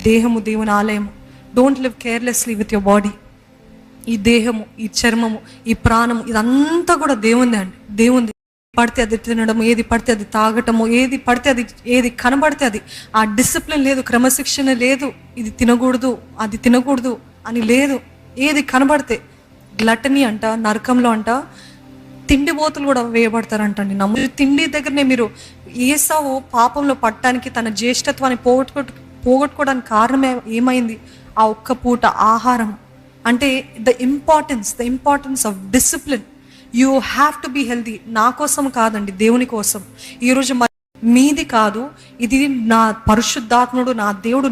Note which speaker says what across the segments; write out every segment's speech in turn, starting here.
Speaker 1: దేహము దేవుని ఆలయము. Don't live carelessly with your body. ఈ దేహము, ఈ చర్మము, ఈ ప్రాణము, ఇదంతా కూడా దేవుందే అండి. దేవుంది. పడితే అది తినడము, ఏది పడితే అది తాగటము, ఏది పడితే అది, ఏది కనబడితే అది. ఆ డిసిప్లిన్ లేదు, క్రమశిక్షణ లేదు. ఇది తినకూడదు, అది తినకూడదు అని లేదు. ఏది కనబడితే గ్లటనీ అంట, నరకంలో అంట తిండిబోతులు కూడా వేయబడతారంటండి. తిండి దగ్గరనే మీరు ఏసావు పాపంలో పట్టడానికి, తన జ్యేష్ఠత్వాన్ని పోగొట్టుకోవడానికి కారణం ఏమైంది? ఆ ఒక్క పూట ఆహారం. అంటే the importance of discipline. You have to be healthy. నా కోసం కాదండి, దేవుని కోసం. ఈరోజు మీది కాదు, ఇది నా పరిశుద్ధాత్ముడు, నా దేవుడు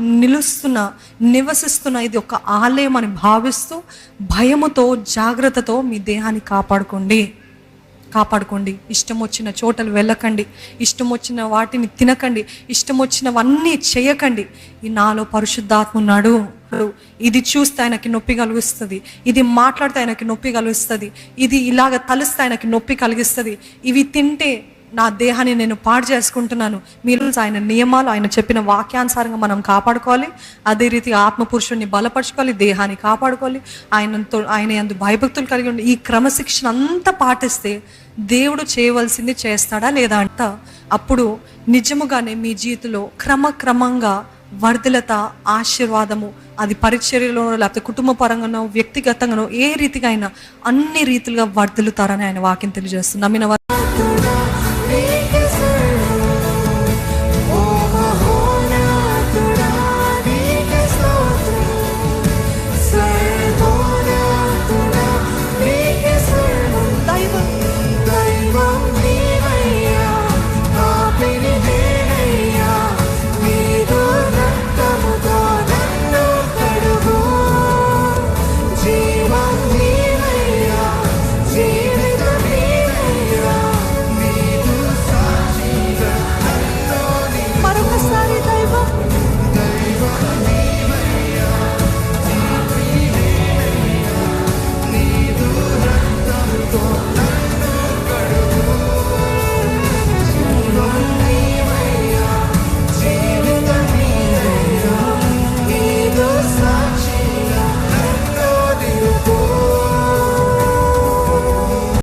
Speaker 1: నివసిస్తున్న ఇది ఒక ఆలయం అని భావిస్తూ భయముతో, జాగ్రత్తతో మీ దేహాన్ని కాపాడుకోండి. ఇష్టం వచ్చిన చోటలు వెళ్ళకండి, ఇష్టం వచ్చిన వాటిని తినకండి, ఇష్టం వచ్చినవన్నీ చేయకండి. ఈ నాలో పరిశుద్ధాత్మ ఉన్నాడు. ఇది చూస్తే ఆయనకి నొప్పి కలిగిస్తుంది, ఇది మాట్లాడితే ఆయనకి నొప్పి కలిగిస్తుంది, ఇది ఇలాగ తలిస్తే ఆయనకి నొప్పి కలిగిస్తుంది, ఇవి తింటే నా దేహాన్ని నేను పాడు చేసుకుంటున్నాను. మీరు ఆయన నియమాలు, ఆయన చెప్పిన వాక్యానుసారంగా మనం కాపాడుకోవాలి. అదే రీతిగా ఆత్మపురుషుడిని బలపరచుకోవాలి, దేహాన్ని కాపాడుకోవాలి, ఆయన యందు భయభక్తులు కలిగి ఉండి ఈ క్రమశిక్షణ అంతా పాటిస్తే దేవుడు చేయవలసింది చేస్తాడా లేదా అంట. అప్పుడు నిజముగానే మీ జీవితంలో క్రమంగా వర్ధలత, ఆశీర్వాదము, అది పరిచర్యలో లేకపోతే కుటుంబ పరంగానో వ్యక్తిగతంగానో ఏ రీతిగా అయినా అన్ని రీతిలుగా వర్ధలుతారని ఆయన వాక్యం తెలియజేస్తుంది. నమ్మిన